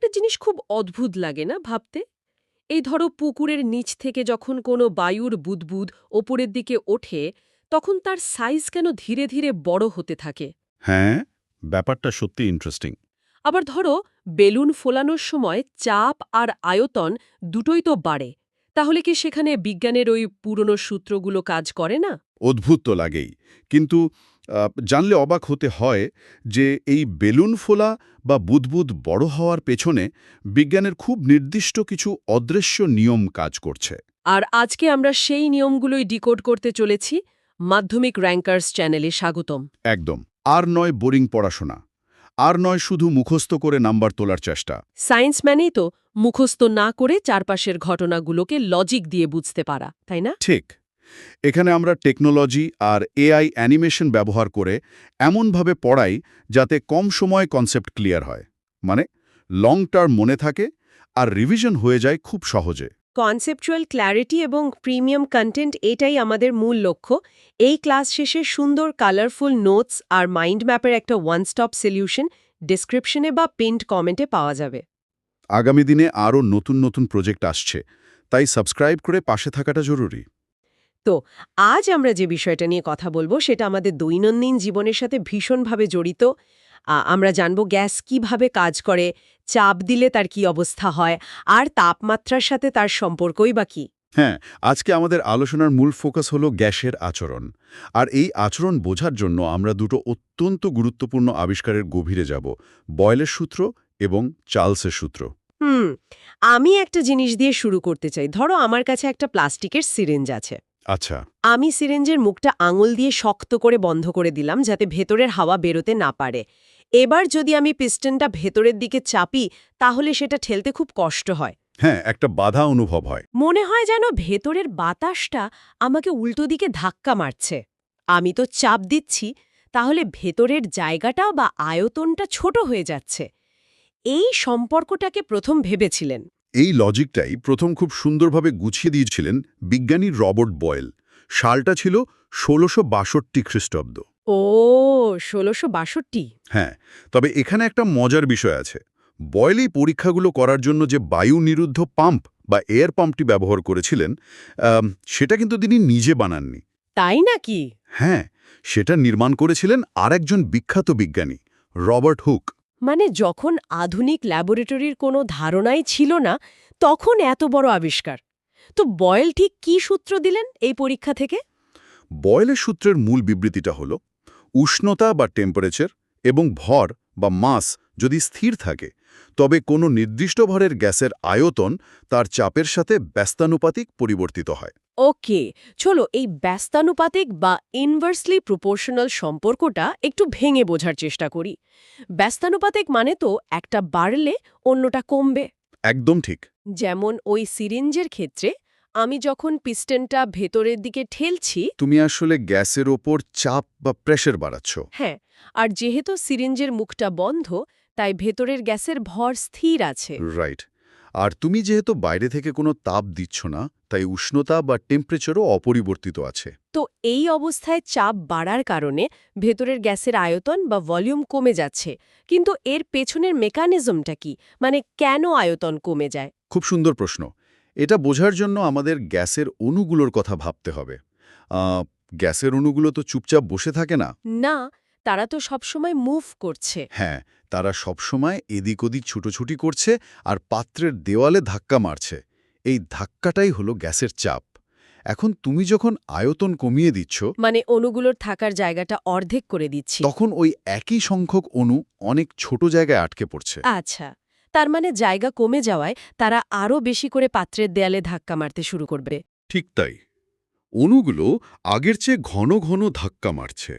একটা জিনিস খুব অদ্ভুত লাগে না ভাবতে? এই ধরো পুকুরের নিচ থেকে যখন কোনো বায়ুর বুদবুদ ওপরের দিকে ওঠে, তখন তার সাইজ কেন ধীরে ধীরে বড় হতে থাকে? হ্যাঁ, ব্যাপারটা সত্যি ইন্টারেস্টিং। আবার ধরো বেলুন ফোলানোর সময় চাপ আর আয়তন দুটোই তো বাড়ে। তাহলে কি সেখানে বিজ্ঞানের ওই পুরনো সূত্রগুলো কাজ করে না? অদ্ভুত তো লাগেই। কিন্তু জানলে অবাক হতে হয় যে এই বেলুন ফোলা বা বুদবুদ বড় হওয়ার পেছনে বিজ্ঞানের খুব নির্দিষ্ট কিছু অদৃশ্য নিয়ম কাজ করছে। আর আজকে আমরা সেই নিয়মগুলোই ডিকোড করতে চলেছি। মাধ্যমিক র্যাঙ্কার্স চ্যানেলে স্বাগতম। একদম। আর নয় বোরিং পড়াশোনা, আর নয় শুধু মুখস্থ করে নাম্বার তোলার চেষ্টা। সায়েন্স মানেই তো মুখস্থ না করে চারপাশের ঘটনাগুলোকে লজিক দিয়ে বুঝতে পারা, তাই না? ঠিক। এখানে আমরা টেকনোলজি আর এআই অ্যানিমেশন ব্যবহার করে এমনভাবে পড়াই যাতে কম সময়ে কনসেপ্ট ক্লিয়ার হয়। মানে লং টার্ম মনে থাকে আর রিভিশন হয়ে যায় খুব সহজে। কনসেপচুয়াল ক্ল্যারিটি এবং প্রিমিয়াম কন্টেন্ট এটাই আমাদের মূল লক্ষ্য। এই ক্লাস শেষে সুন্দর কালারফুল নোটস আর মাইন্ড ম্যাপের একটা ওয়ান স্টপ সলিউশন ডেসক্রিপশনে বা পিন্ড কমেন্টে পাওয়া যাবে। আগামী দিনে আরও নতুন নতুন প্রজেক্ট আসছে, তাই সাবস্ক্রাইব করে পাশে থাকাটা জরুরি। তো আজ আমরা যে বিষয়টা নিয়ে কথা বলবো সেটা আমাদের দৈনন্দিন জীবনের সাথে ভীষণভাবে জড়িত। আমরা জানব গ্যাস কিভাবে কাজ করে, চাপ দিলে তার কি অবস্থা হয়, আর তাপমাত্রার সাথে তার সম্পর্কই বা কি। হ্যাঁ, আজকে আমাদের আলোচনার মূল ফোকাস হলো গ্যাসের আচরণ। আর এই আচরণ বোঝার জন্য আমরা দুটো অত্যন্ত গুরুত্বপূর্ণ আবিষ্কারের গভীরে যাব, বয়েলের সূত্র এবং চার্লসের সূত্র। হুম, আমি একটা জিনিস দিয়ে শুরু করতে চাই। ধরো আমার কাছে একটা প্লাস্টিকের সিরিঞ্জ আছে। আচ্ছা। আমি সিরিঞ্জের মুখটা আঙুল দিয়ে শক্ত করে বন্ধ করে দিলাম যাতে ভেতরের হাওয়া বেরোতে না পারে। এবার যদি আমি পিস্টনটা ভেতরের দিকে চাপি, তাহলে সেটা ঠেলতে খুব কষ্ট হয়। হ্যাঁ, একটা বাধা অনুভব হয়। মনে হয় যেন ভেতরের বাতাসটা আমাকে উল্টো দিকে ধাক্কা মারছে। আমি তো চাপ দিচ্ছি, তাহলে ভেতরের জায়গাটা বা আয়তনটা ছোট হয়ে যাচ্ছে। এই সম্পর্কটাকে প্রথম ভেবেছিলেন। এই লজিকটাই প্রথম খুব সুন্দরভাবে গুছিয়ে দিয়েছিলেন বিজ্ঞানী রবার্ট বয়েল। সালটা ছিল ১৬৬২ খ্রিস্টাব্দ। ও, ১৬৬২। হ্যাঁ, তবে এখানে একটা মজার বিষয় আছে। বয়েল এই পরীক্ষাগুলো করার জন্য যে বায়ু নিরুদ্ধ পাম্প বা এয়ার পাম্পটি ব্যবহার করেছিলেন, সেটা কিন্তু তিনি নিজে বানাননি। তাই নাকি? হ্যাঁ, সেটা নির্মাণ করেছিলেন আরেকজন বিখ্যাত বিজ্ঞানী, রবার্ট হুক। মানে যখন আধুনিক ল্যাবরেটরির কোনো ধারণাই ছিল না, তখন এত বড় আবিষ্কার। তো বয়েল ঠিক কী সূত্র দিলেন এই পরীক্ষা থেকে? বয়েলের সূত্রের মূল বিবৃতিটা হল, উষ্ণতা বা টেম্পারেচার এবং ভর বা মাস যদি স্থির থাকে, তবে কোনো নির্দিষ্ট ভরের গ্যাসের আয়তন তার চাপের সাথে ব্যস্তানুপাতিক পরিবর্তিত হয়। ওকে, চলো এই ব্যস্তানুপাতিক বা ইনভার্সলি প্রপোর্শনাল সম্পর্কটা একটু ভেঙে বোঝার চেষ্টা করি। ব্যস্তানুপাতিক মানে তো একটা বাড়লে অন্যটা কমবে। একদম ঠিক। যেমন ওই সিরিঞ্জের ক্ষেত্রে আমি যখন পিস্টনটা ভেতরের দিকে ঠেলছি, তুমি আসলে গ্যাসের ওপর চাপ বা প্রেশার বাড়াচ্ছ। হ্যাঁ, আর যেহেতু সিরিঞ্জের মুখটা বন্ধ, তাই ভেতরের গ্যাসের ভর স্থির আছে। রাইট। আর তুমি যেহেতু বাইরে থেকে কোনো তাপ দিচ্ছ না, তাই উষ্ণতা বা টেম্পারেচারও অপরিবর্তিত আছে। তো এই অবস্থায় চাপ বাড়ার কারণে ভেতরের গ্যাসের আয়তন বা ভলিউম কমে যাচ্ছে। কিন্তু এর পেছনের মেকানিজমটা কি? মানে কেন আয়তন কমে যায়? খুব সুন্দর প্রশ্ন। এটা বোঝার জন্য আমাদের গ্যাসের অণুগুলোর কথা ভাবতে হবে। আহ, গ্যাসের অণুগুলো তো চুপচাপ বসে থাকে না। না, তারা তো সবসময় মুভ করছে। হ্যাঁ, তারা সবসময় এদিক ওদিক ছুটোছুটি করছে আর পাত্রের দেওয়ালে ধাক্কা মারছে। এই ধাক্কাটাই হলো গ্যাসের চাপ। এখন তুমি যখন আয়তন কমিয়ে দিচ্ছ, মানে অণুগুলোর থাকার জায়গাটা অর্ধেক করে দিচ্ছি। তখন ওই একই সংখ্যক অণু অনেক ছোট জায়গায় আটকে পড়ছে। আচ্ছা, তার মানে জায়গা কমে যাওয়ায় তারা আরও বেশি করে পাত্রের দেয়ালে ধাক্কা মারতে শুরু করবে। ঠিক তাই। অণুগুলো আগের চেয়ে ঘন ঘন ধাক্কা মারছে,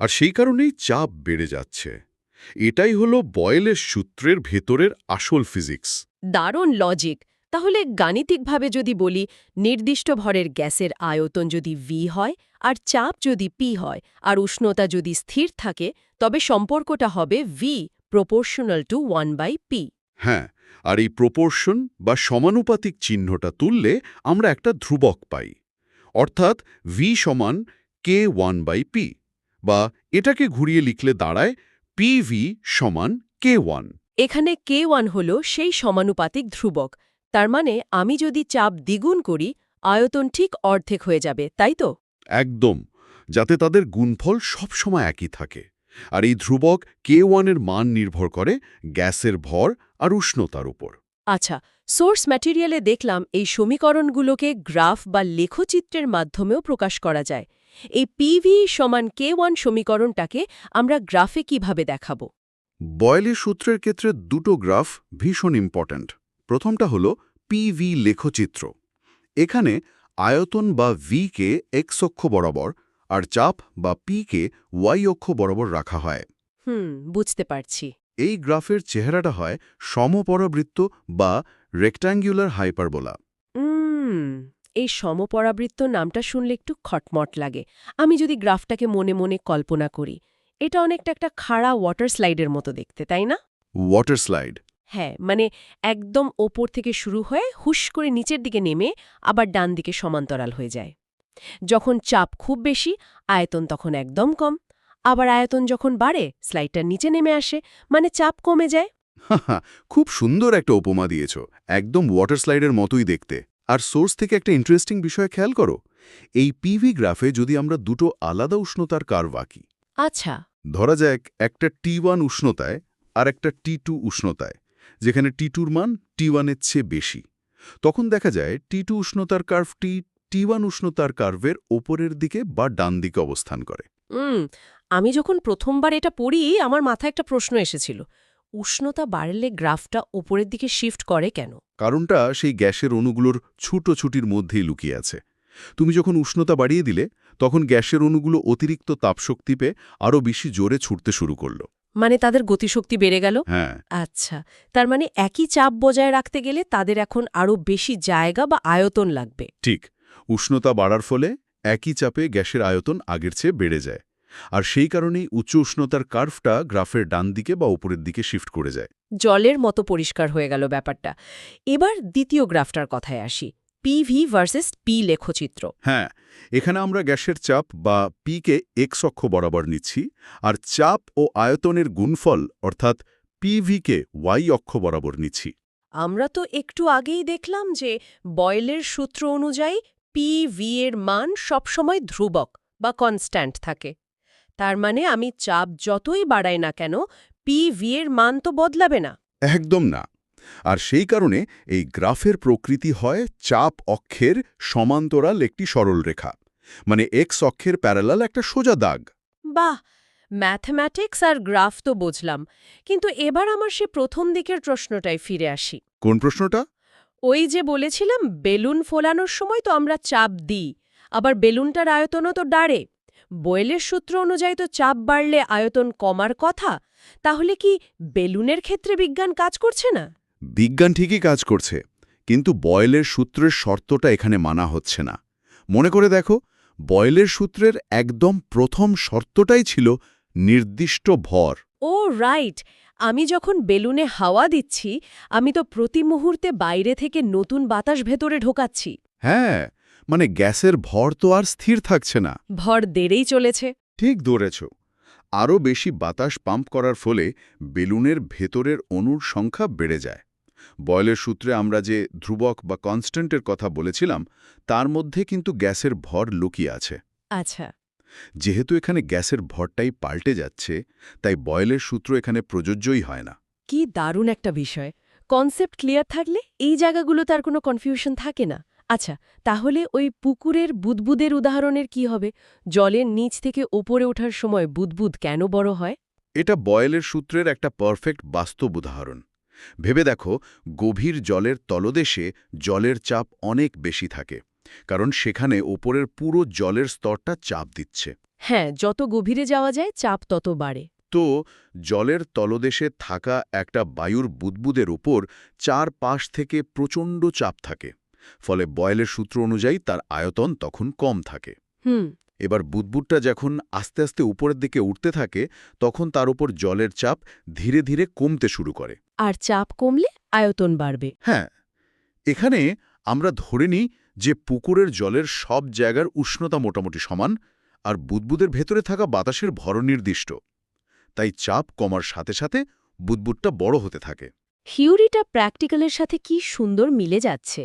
আর সেই কারণেই চাপ বেড়ে যাচ্ছে। এটাই হলো বয়েলের সূত্রের ভেতরের আসল ফিজিক্স। দারুণ লজিক। তাহলে গাণিতিকভাবে যদি বলি, নির্দিষ্ট ভরের গ্যাসের আয়তন যদি ভি হয়, আর চাপ যদি পি হয়, আর উষ্ণতা যদি স্থির থাকে, তবে সম্পর্কটা হবে ভি প্রপোর্শনাল টু 1/p। হ্যাঁ, আর এই প্রপোর্শন বা সমানুপাতিক চিহ্নটা তুললে আমরা একটা ধ্রুবক পাই। অর্থাৎ ভি সমান k1/p, বা এটাকে ঘুরিয়ে লিখলে দাঁড়ায় পিভি সমান k1। এখানে K1 হল সেই সমানুপাতিক ধ্রুবক। তার মানে আমি যদি চাপ দ্বিগুণ করি আয়তন ঠিক অর্ধেক হয়ে যাবে, তাই তো? একদম, যাতে তাদের গুণফল সবসময় একই থাকে। আর এই ধ্রুবক K1 এর মান নির্ভর করে গ্যাসের ভর আর উষ্ণতার উপর। আচ্ছা, সোর্স ম্যাটেরিয়ালে দেখলাম এই সমীকরণগুলোকে গ্রাফ বা লেখচিত্রের মাধ্যমেও প্রকাশ করা যায়। এই পিভি সমান K1 সমীকরণটাকে আমরা গ্রাফে কিভাবে দেখাবো? বয়েলের সূত্রের ক্ষেত্রে দুটো গ্রাফ ভীষণ ইম্পর্ট্যান্ট। প্রথমটা হলো পিভি লেখচিত্র। এখানে আয়তন বা ভি কে এক্স অক্ষ বরাবর আর চাপ বা পি কে ওয়াই অক্ষ বরাবর রাখা হয়। বুঝতে পারছি। এই গ্রাফের চেহারাটা হয় সমপরাবৃত্ত বা রেক্ট্যাঙ্গুলার হাইপারবোলা। উম এই সমপরাবৃত্ত নামটা শুনলে একটু খটমট লাগে। আমি যদি গ্রাফটাকে মনে মনে কল্পনা করি, এটা অনেকটা একটা খাড়া ওয়াটার স্লাইডের মতো দেখতে, তাই না? Water slide. হ্যাঁ, মানে একদম ওপর থেকে শুরু হয়ে হুশ করে নিচের দিকে নেমে আবার ডান দিকে সমান্তরাল হয়ে যায়। যখন চাপ খুব বেশি, আয়তন তখন একদম কম। আবার আয়তন যখন বাড়ে, স্লাইডটার নিচে নেমে আসে, মানে চাপ কমে যায়। হাহা, খুব সুন্দর একটা উপমা দিয়েছ। একদম ওয়াটার স্লাইডের মতোই দেখতে। আর সোর্স থেকে একটা ইন্টারেস্টিং বিষয় খেয়াল করো। এই পিভি গ্রাফে যদি আমরা দুটো আলাদা উষ্ণতার কার্ভ আঁকি, আচ্ছা। ধরা যাক একটা T1 উষ্ণতায় আর একটা T2 উষ্ণতায়, যেখানে T2-র মান T1-এর চেয়ে বেশি, তখন দেখা যায় T2 উষ্ণতার কার্ভটি T1 উষ্ণতার কার্ভের ওপরের দিকে বা ডান দিকে অবস্থান করে। উম আমি যখন প্রথমবার এটা পড়ি আমার মাথায় একটা প্রশ্ন এসেছিল। উষ্ণতা বাড়লে গ্রাফটা ওপরের দিকে শিফট করে কেন? কারণটা সেই গ্যাসের অণুগুলোর ছুটোছুটির মধ্যেই লুকিয়ে আছে। তুমি যখন উষ্ণতা বাড়িয়ে দিলে, তখন গ্যাসের অণুগুলো অতিরিক্ত তাপশক্তি পেয়ে আরও বেশি জোরে ছুটতে শুরু করল। মানে তাদের গতিশক্তি বেড়ে গেল? হ্যাঁ, আচ্ছা, তার মানে একই চাপ বজায় রাখতে গেলে তাদের এখন আরও বেশি জায়গা বা আয়তন লাগবে। ঠিক। উষ্ণতা বাড়ার ফলে একই চাপে গ্যাসের আয়তন আগের চেয়ে বেড়ে যায়। আর সেই কারণেই উচ্চ উষ্ণতার কার্ভটা গ্রাফের ডান দিকে বা উপরের দিকে শিফট করে যায়। জলের মতো পরিষ্কার হয়ে গেল ব্যাপারটা। এবার দ্বিতীয় গ্রাফটার কথায় আসি। পিভি ভার্সেস পি লেখচিত্র। হ্যাঁ, এখানে আমরা গ্যাসের চাপ বা পিকে এক্স অক্ষ বরাবর নিচ্ছি, আর চাপ ও আয়তনের গুণফল অর্থাৎ পিভিকে ওয়াই অক্ষ বরাবর নিচ্ছি। আমরা তো একটু আগেই দেখলাম যে বয়েলের সূত্র অনুযায়ী পিভি এর মান সবসময় ধ্রুবক বা কনস্ট্যান্ট থাকে। তার মানে আমি চাপ যতই বাড়াই না কেন, পিভি এর মান তো বদলাবে না। একদম না। আর সেই কারণে এই গ্রাফের প্রকৃতি হয় চাপ অক্ষের সমান্তরাল একটি সরলরেখা, মানে এক্স অক্ষের প্যারালাল একটা সোজা দাগ। বাহ! ম্যাথমেটিক্স আর গ্রাফ তো বুঝলাম, কিন্তু এবার আমার সে প্রথম দিকের প্রশ্নটায় ফিরে আসি। কোন প্রশ্নটা? ওই যে বলেছিলাম বেলুন ফোলানোর সময় তো আমরা চাপ দিই, আবার বেলুনটার আয়তনও তো বাড়ে। বয়েলের সূত্র অনুযায়ী তো চাপ বাড়লে আয়তন কমার কথা। তাহলে কি বেলুনের ক্ষেত্রে বিজ্ঞান কাজ করছে না? বিজ্ঞান ঠিকই কাজ করছে, কিন্তু বয়েলের সূত্রের শর্তটা এখানে মানা হচ্ছে না। মনে করে দেখো, বয়েলের সূত্রের একদম প্রথম শর্তটাই ছিল নির্দিষ্ট ভর। ও রাইট, আমি যখন বেলুনে হাওয়া দিচ্ছি আমি তো প্রতি মুহূর্তে বাইরে থেকে নতুন বাতাস ভেতরে ঢোকাচ্ছি। হ্যাঁ, মানে গ্যাসের ভর তো আর স্থির থাকছে না। ভর বেড়েই চলেছে। ঠিক ধরেছ। আরও বেশি বাতাস পাম্প করার ফলে বেলুনের ভেতরের অণুর সংখ্যা বেড়ে যায়। বয়েলের সূত্রে আমরা যে ধ্রুবক বা কনস্ট্যান্টের কথা বলেছিলাম, তার মধ্যে কিন্তু গ্যাসের ভর লুকিয়ে আছে। আচ্ছা। যেহেতু এখানে গ্যাসের ভরটাই পাল্টে যাচ্ছে, তাই বয়েলের সূত্র এখানে প্রযোজ্যই হয় না। কি দারুণ একটা বিষয়। কনসেপ্ট ক্লিয়ার থাকলে এই জায়গাগুলো তার কোনো কনফিউশন থাকে না। আচ্ছা, তাহলে ওই পুকুরের বুদবুদের উদাহরণের কি হবে? জলের নিচ থেকে ওপরে ওঠার সময় বুদবুদ কেন বড় হয়? এটা বয়েলের সূত্রের একটা পারফেক্ট বাস্তব উদাহরণ। ভেবে দেখো, গভীর জলের তলদেশে জলের চাপ অনেক বেশি থাকে, কারণ সেখানে ওপরের পুরো জলের স্তরটা চাপ দিচ্ছে। হ্যাঁ, যত গভীরে যাওয়া যায় চাপ তত বাড়ে। তো জলের তলদেশে থাকা একটা বায়ুর বুদবুদের উপর চারপাশ থেকে প্রচণ্ড চাপ থাকে, ফলে বয়েলের সূত্র অনুযায়ী তার আয়তন তখন কম থাকে। হুম। এবার বুদবুদটা যখন আস্তে আস্তে উপরের দিকে উঠতে থাকে, তখন তার উপর জলের চাপ ধীরে ধীরে কমতে শুরু করে। আর চাপ কমলে আয়তন বাড়বে। হ্যাঁ, এখানে আমরা ধরে নিই যে পুকুরের জলের সব জায়গার উষ্ণতা মোটামুটি সমান, আর বুদবুদের ভেতরে থাকা বাতাসের ভর নির্দিষ্ট। তাই চাপ কমার সাথে সাথে বুদবুদটা বড় হতে থাকে। থিওরিটা প্র্যাকটিক্যালের সাথে কি সুন্দর মিলে যাচ্ছে।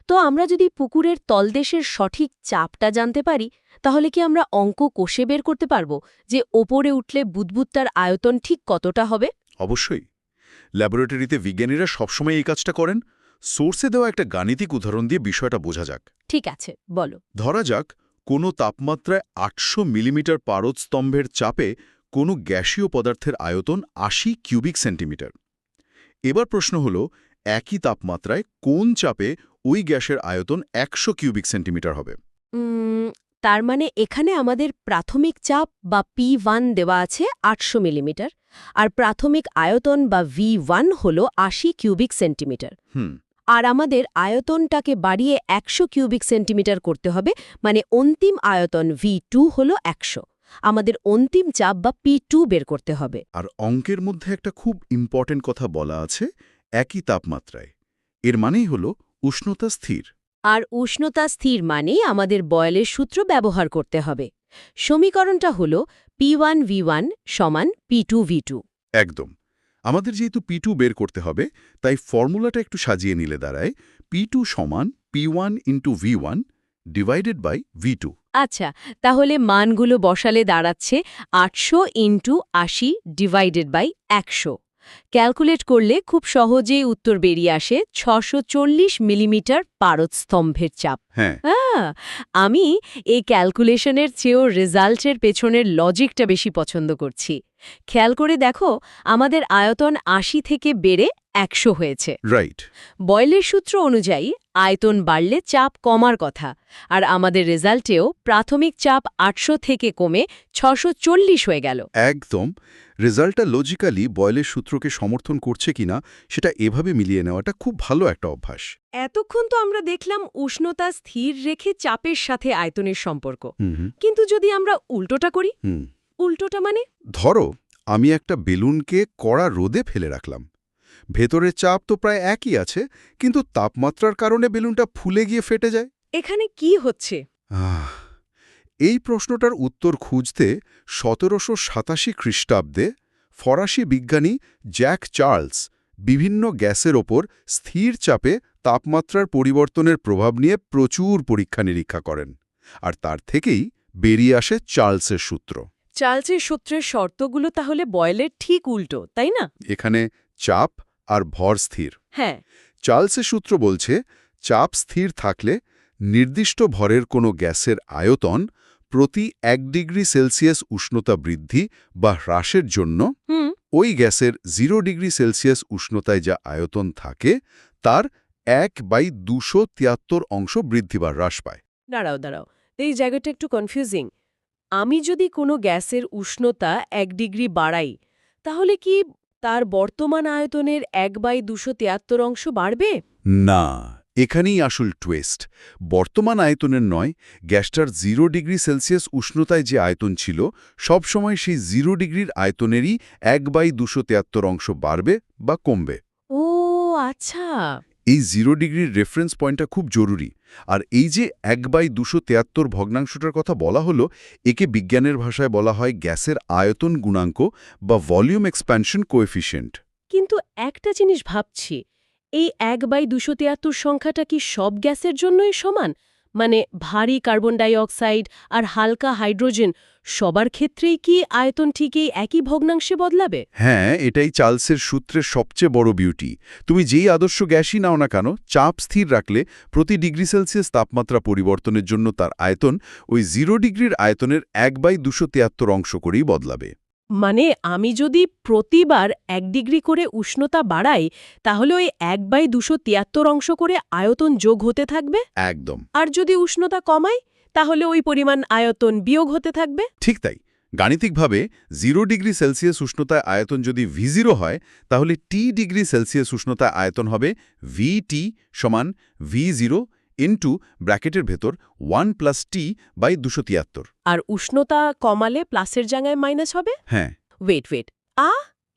তো আমরা যদি পুকুরের তলদেশের সঠিক চাপটা জানতে পারি, তাহলে কি আমরা অঙ্ক কষে বের করতে পারবো যে ওপরে উঠলে বুদবুদটার আয়তন ঠিক কতটা হবে? অবশ্যই। ল্যাবরেটরিতে বিজ্ঞানীরা সবসময় এই কাজটা করেন। সোর্সে দেওয়া একটা গাণিতিক উদাহরণ দিয়ে বিষয়টা বোঝা যাক। ঠিক আছে, বলো। ধরা যাক কোনো তাপমাত্রায় ৮০০ মিলিমিটার পারদ স্তম্ভের চাপে কোনো গ্যাসীয় পদার্থের আয়তন ৮০ কিউবিক সেন্টিমিটার। এবার প্রশ্ন হল, একই তাপমাত্রায় কোন চাপে ওই গ্যাসের আয়তন ১০০ কিউবিক সেন্টিমিটার হবে? তার মানে এখানে আমাদের প্রাথমিক চাপ বা P1 দেওয়া আছে ৮০০ মিলিমিটার, আর প্রাথমিক আয়তন বা V1 হল ৮০ কিউবিক সেন্টিমিটার। আর আমাদের আয়তনটাকে বাড়িয়ে ১০০ কিউবিক সেন্টিমিটার করতে হবে, মানে অন্তিম আয়তন V2 হল ১০০। আমাদের অন্তিম চাপ বা P2 বের করতে হবে। আর অঙ্কের মধ্যে একটা খুব ইম্পর্টেন্ট কথা বলা আছে, একই তাপমাত্রায়। এর মানেই হল উষ্ণতা স্থির। আর উষ্ণতা স্থির মানেই আমাদের বয়েলের সূত্র ব্যবহার করতে হবে। সমীকরণটা হল P1V1 সমান P2V2। একদম। আমাদের যেহেতু P2 বের করতে হবে, তাই ফর্মুলাটা একটু সাজিয়ে নিলে দাঁড়ায় P2 সমান P1 into V1 divided by V2। আচ্ছা, তাহলে মানগুলো বসালে দাঁড়াচ্ছে ৮০০ ইন্টু ৮০ ডিভাইডেড বাই ১০০। ক্যালকুলেট করলে খুব সহজেই উত্তর বেরিয়ে আসে ৬৪০ মিলিমিটার পারদস্তম্ভের চাপ। হ্যাঁ, আমি এই ক্যালকুলেশনের চেয়েও রেজাল্টের পেছনের লজিকটা বেশি পছন্দ করছি। খেয়াল করে দেখো, আমাদের আয়তন ৮০ থেকে বেড়ে ১০০ হয়েছে। রাইট। বয়েলের সূত্র অনুযায়ী আয়তন বাড়লে চাপ কমার কথা, আর আমাদের রেজাল্টেও প্রাথমিক চাপ ৮০০ থেকে কমে ৬৪০ হয়ে গেল। একদম। রেজাল্টটা লজিক্যালি বয়েলের সূত্রকে সমর্থন করছে কিনা সেটা এভাবে মিলিয়ে নেওয়াটা খুব ভালো একটা অভ্যাস। এতক্ষণ তো আমরা দেখলাম উষ্ণতা স্থির রেখে চাপের সাথে আয়তনের সম্পর্ক, হুম। কিন্তু যদি আমরা উল্টোটা করি? উল্টোটা মানে? ধরো আমি একটা বেলুনকে কড়া রোদে ফেলে রাখলাম। ভেতরের চাপ তো প্রায় একই আছে, কিন্তু তাপমাত্রার কারণে বেলুনটা ফুলে গিয়ে ফেটে যায়। এখানে কি হচ্ছে? এই প্রশ্নটার উত্তর খুঁজতে ১৭৮৭ খ্রিস্টাব্দে ফরাসি বিজ্ঞানী জ্যাক চার্লস বিভিন্ন গ্যাসের ওপর স্থির চাপে তাপমাত্রার পরিবর্তনের প্রভাব নিয়ে প্রচুর পরীক্ষা-নিরীক্ষা করেন। আর তার থেকেই বেরিয়ে আসে চার্লসের সূত্র। চার্লসের সূত্রের শর্তগুলো তাহলে বয়েলের ঠিক উল্টো, তাই না? এখানে চাপ আর ভর স্থির। হ্যাঁ। চার্লসের সূত্র বলছে, চাপ স্থির থাকলে নির্দিষ্ট ভরের কোনো গ্যাসের আয়তন প্রতি ১ ডিগ্রি সেলসিয়াস উষ্ণতা বৃদ্ধি বা হ্রাসের জন্য ওই গ্যাসের 0 ডিগ্রি সেলসিয়াস উষ্ণতায় যা আয়তন থাকে তার ১/২৭৩ অংশ বৃদ্ধি বা হ্রাস পায়। দাঁড়াও, এই জায়গাটা একটু কনফিউজিং। আমি যদি কোনো গ্যাসের উষ্ণতা ১ ডিগ্রি বাড়াই, তাহলে কি তার বর্তমান আয়তনের ১/২৭৩ অংশ বাড়বে? না, এখানেই আসল টুইস্ট। বর্তমান আয়তনের নয়, গ্যাসটার 0 ডিগ্রি সেলসিয়াস উষ্ণতায় যে আয়তন ছিল, সবসময় সেই 0 ডিগ্রির আয়তনেরই ১/২৭৩ অংশ বাড়বে বা কমবে। ও আচ্ছা। এই 0 ডিগ্রির রেফারেন্স পয়েন্টটা খুব জরুরি। আর এই যে ১/২৭৩ ভগ্নাংশটার কথা বলা হলো, একে বিজ্ঞানের ভাষায় বলা হয় গ্যাসের আয়তন গুণাঙ্ক বা ভলিউম এক্সপ্যানশন কোএফিশিয়েন্ট। কিন্তু একটা জিনিস ভাবছি, এই ১/২৭৩ সংখ্যাটা কি সব গ্যাসের জন্যই সমান? মানে ভারী কার্বন ডাই অক্সাইড আর হালকা হাইড্রোজেন সবার ক্ষেত্রেই কি আয়তন ঠিক এই একই ভগ্নাংশে বদলাবে? হ্যাঁ, এটাই চার্লসের সূত্রের সবচেয়ে বড় বিউটি। তুমি যেই আদর্শ গ্যাসই নাও না কেন, চাপ স্থির রাখলে প্রতি ডিগ্রি সেলসিয়াস তাপমাত্রা পরিবর্তনের জন্য তার আয়তন ওই 0 ডিগ্রির আয়তনের ১/২৭৩ অংশ করেই বদলাবে। মানে আমি যদি প্রতিবার ১ ডিগ্রি করে উষ্ণতা বাড়াই, তাহলে ওই ১/২৭৩ অংশ করে আয়তন যোগ হতে থাকবে? একদম। আর যদি উষ্ণতা কমাই, তাহলে ওই পরিমাণ আয়তন বিয়োগ হতে থাকবে? ঠিক তাই। গাণিতিকভাবে 0 ডিগ্রি সেলসিয়াস উষ্ণতায় আয়তন যদি V0 হয়, তাহলে T ডিগ্রি সেলসিয়াস উষ্ণতায় আয়তন হবে VT সমান V0 ইন্টু ব্র্যাকেটের ভেতর 1 + T/২৭৩। আর উষ্ণতা কমালে প্লাসের জায়গায় মাইনাস হবে? হ্যাঁ। ওয়েট।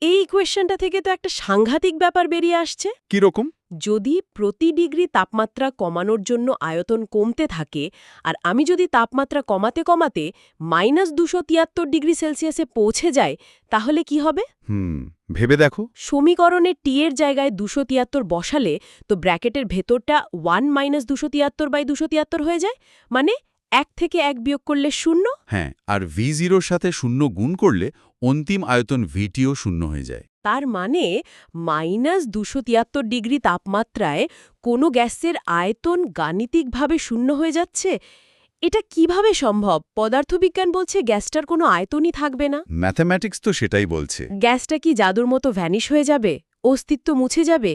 এই ইকুয়েশনটা থেকে তো একটা সাংঘাতিক ব্যাপার বেরিয়ে আসছে। কিরকম? যদি প্রতি ডিগ্রি তাপমাত্রা কমানোর জন্য আয়তন কমতে থাকে আর আমি যদি তাপমাত্রা কমাতে কমাতে -273 ডিগ্রি সেলসিয়াসে পৌঁছে যাই, তাহলে কি হবে? ভেবে দেখো। সমীকরণে টি এর জায়গায় 273 বসালে তো ব্র্যাকেটের ভেতরটা 1 - 273/273 হয়ে যায়, মানে 1 থেকে 1 বিয়োগ করলে 0। হ্যাঁ, আর V0 সাথে 0 গুণ করলে অন্তিম আয়তন VTও 0 হয়ে যায়। তার মানে -273 ডিগ্রি তাপমাত্রায় কোনো গ্যাসের আয়তন গাণিতিকভাবে 0 হয়ে যাচ্ছে। এটা কিভাবে সম্ভব? পদার্থবিজ্ঞান বলছে গ্যাসটার কোনো আয়তনই থাকবে না। ম্যাথমেটিক্স তো সেটাই বলছে। গ্যাসটা কি জাদুর মতো ভ্যানিশ হয়ে যাবে, অস্তিত্ব মুছে যাবে?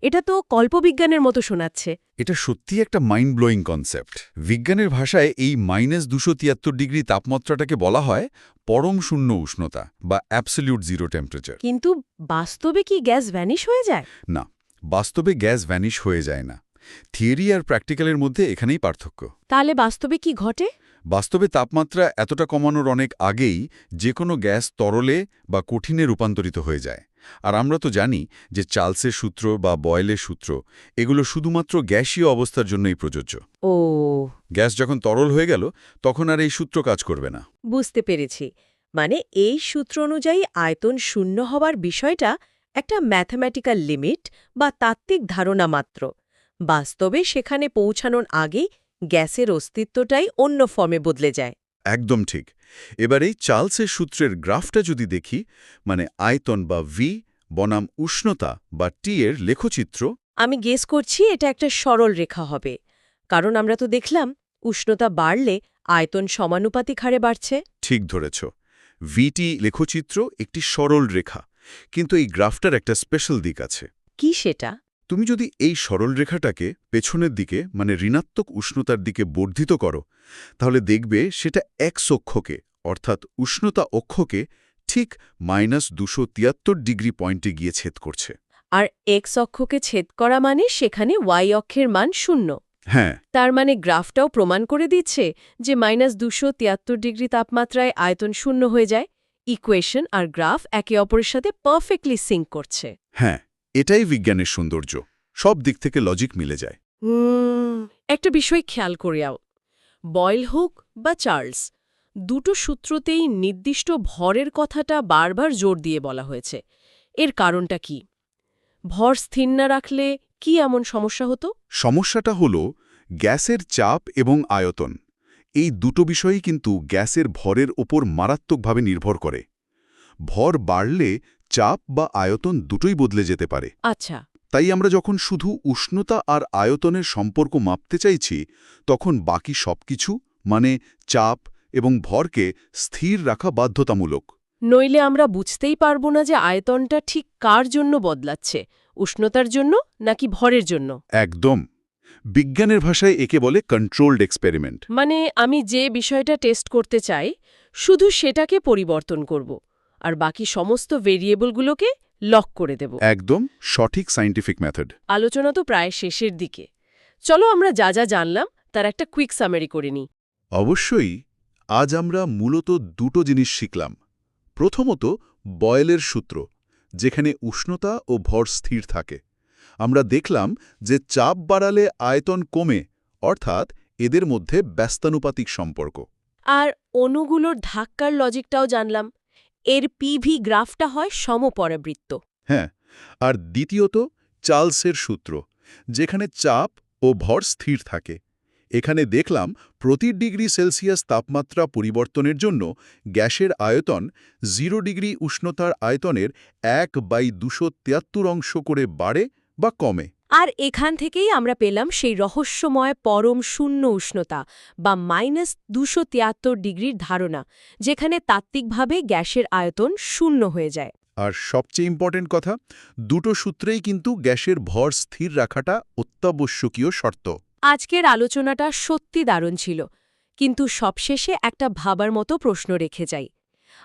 এটা তো কল্পবিজ্ঞানের মতো শোনাচ্ছে। এটা সত্যি একটা মাইন্ড ব্লোয়িং কনসেপ্ট। বিজ্ঞানের ভাষায় এই -273 ডিগ্রি তাপমাত্রাটাকে বলা হয় পরম শূন্য উষ্ণতা বা অ্যাবসলিউট জিরো টেম্পারেচার। কিন্তু বাস্তবে কি গ্যাস ভ্যানিশ হয়ে যায়? না, বাস্তবে গ্যাস ভ্যানিশ হয়ে যায় না। থিওরি আর প্র্যাকটিক্যালের মধ্যে এখানেই পার্থক্য। তাহলে বাস্তবে কি ঘটে? বাস্তবে তাপমাত্রা এতটা কমানোর অনেক আগেই যে কোনো গ্যাস তরলে বা কঠিনে রূপান্তরিত হয়ে যায়। আর আমরা তো জানি যে চার্লসের সূত্র বা বয়েলের সূত্র এগুলো শুধুমাত্র গ্যাসীয় অবস্থার জন্যই প্রযোজ্য। ও, গ্যাস যখন তরল হয়ে গেল তখন আর এই সূত্র কাজ করবে না। বুঝতে পেরেছি। মানে এই সূত্র অনুযায়ী আয়তন শূন্য হওয়ার বিষয়টা একটা ম্যাথমেটিক্যাল লিমিট বা তাত্ত্বিক ধারণা মাত্র। বাস্তবে সেখানে পৌঁছানোর আগেই গ্যাসের অস্তিত্বটাই অন্য ফর্মে বদলে যায়। একদম ঠিক। এবার এই চার্লসের সূত্রের গ্রাফটা যদি দেখি, মানে আয়তন বা ভি বনাম উষ্ণতা বা টি এর লেখচিত্র। আমি গেস করছি এটা একটা সরল রেখা হবে, কারণ আমরা তো দেখলাম উষ্ণতা বাড়লে আয়তন সমানুপাতিক হারে বাড়ছে। ঠিক ধরেছ, ভিটি লেখচিত্র একটি সরল রেখা, কিন্তু এই গ্রাফটার একটা স্পেশাল দিক আছে। কি সেটা? তুমি যদি এই সরল রেখাটাকে পেছনের দিকে মানে ঋণাত্মক উষ্ণতার দিকে বর্ধিত করো, তাহলে দেখবে সেটা এক্স অক্ষকে অর্থাৎ উষ্ণতা অক্ষকে ঠিক -273 ডিগ্রি পয়েন্টে গিয়ে ছেদ করছে। আর এক্স অক্ষকে ছেদ করা মানে সেখানে ওয়াই অক্ষের মান 0। হ্যাঁ, তার মানে গ্রাফটাও প্রমাণ করে দিচ্ছে যে -273 ডিগ্রি তাপমাত্রায় আয়তন 0 হয়ে যায়। ইকুয়েশন আর গ্রাফ একে অপরের সাথে পারফেক্টলি সিঙ্ক করছে। হ্যাঁ, এটাই বিজ্ঞানের সৌন্দর্য। সব দিক থেকে লজিক মিলে যায়। একটা বিষয় খেয়াল করিয়াও, বয়েল হোক বা চার্লস, দুটো সূত্রতেই নির্দিষ্ট ভরের কথাটা বারবার জোর দিয়ে বলা হয়েছে। এর কারণটা কি? ভর স্থির না রাখলে কি এমন সমস্যা হতো? সমস্যাটা হলো গ্যাসের চাপ এবং আয়তন। এই দুটো বিষয়ই কিন্তু গ্যাসের ভরের ওপর মারাত্মকভাবে নির্ভর করে। ভর বাড়লে চাপ বা আয়তন দুটোই বদলে যেতে পারে। আচ্ছা, তাই আমরা যখন শুধু উষ্ণতা আর আয়তনের সম্পর্ক মাপতে চাইছি, তখন বাকি সবকিছু মানে চাপ এবং ভরকে স্থির রাখা বাধ্যতামূলক। নইলে আমরা বুঝতেই পারবো না যে আয়তনটা ঠিক কার জন্য বদলাচ্ছে, উষ্ণতার জন্য নাকি ভরের জন্য। একদম। বিজ্ঞানের ভাষায় একে বলে কন্ট্রোলড এক্সপেরিমেন্ট। মানে আমি যে বিষয়টা টেস্ট করতে চাই শুধু সেটাকে পরিবর্তন করব আর বাকি সমস্ত ভেরিয়েবলগুলোকে লক করে দেব। একদম সঠিক সায়েন্টিফিক মেথড। আলোচনা তো প্রায় শেষের দিকে। চলো আমরা যা যা জানলাম তার একটা কুইক সামারি করে নিই। অবশ্যই। আজ আমরা মূলত দুটো জিনিস শিখলাম। প্রথমত, বয়েলের সূত্র, যেখানে উষ্ণতা ও ভর স্থির থাকে। আমরা দেখলাম যে চাপ বাড়ালে আয়তন কমে, অর্থাৎ এদের মধ্যে ব্যস্তানুপাতিক সম্পর্ক। আর অণুগুলোর ধাক্কার লজিকটাও জানলাম। এর পিভি গ্রাফটা হয় সমপরাবৃত্ত। হ্যাঁ, আর দ্বিতীয়ত চার্লসের সূত্র, যেখানে চাপ ও ভর স্থির থাকে। এখানে দেখলাম প্রতি ডিগ্রি সেলসিয়াস তাপমাত্রা পরিবর্তনের জন্য গ্যাসের আয়তন 0 ডিগ্রি উষ্ণতার আয়তনের 1/273 অংশ করে বাড়ে বা কমে। আর এখান থেকেই আমরা পেলাম সেই রহস্যময় পরম শূন্য উষ্ণতা বা -273 ডিগ্রির ধারণা, যেখানে তাত্ত্বিকভাবে গ্যাসের আয়তন 0 হয়ে যায়। আর সবচেয়ে ইম্পর্টেন্ট কথা, দুটো সূত্রেই কিন্তু গ্যাসের ভর স্থির রাখাটা অত্যাবশ্যকীয় শর্ত। আজকের আলোচনাটা সত্যি দারুণ ছিল, কিন্তু সবশেষে একটা ভাবার মতো প্রশ্ন রেখে যাই।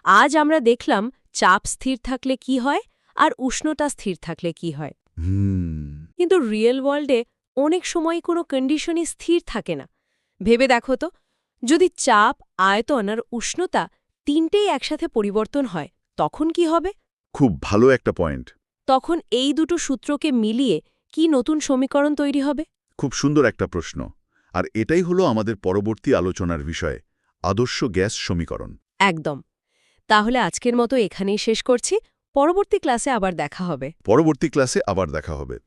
আজ আমরা দেখলাম চাপ স্থির থাকলে কি হয় আর উষ্ণতা স্থির থাকলে কি হয়। কিন্তু রিয়েল ওয়ার্ল্ডে অনেক সময় কোনো কন্ডিশনই স্থির থাকে না। ভেবে দেখো তো, যদি চাপ, আয়তন আর উষ্ণতা তিনটেই একসাথে পরিবর্তন হয়, তখন কি হবে? খুব ভালো একটা পয়েন্ট। তখন এই দুটো সূত্রকে মিলিয়ে কি নতুন সমীকরণ তৈরি হবে? খুব সুন্দর একটা প্রশ্ন। আর এটাই হলো আমাদের পরবর্তী আলোচনার বিষয়, আদর্শ গ্যাস সমীকরণ। একদম। তাহলে আজকের মতো এখানেই শেষ করছি। পরবর্তী ক্লাসে আবার দেখা হবে। পরবর্তী ক্লাসে আবার দেখা হবে।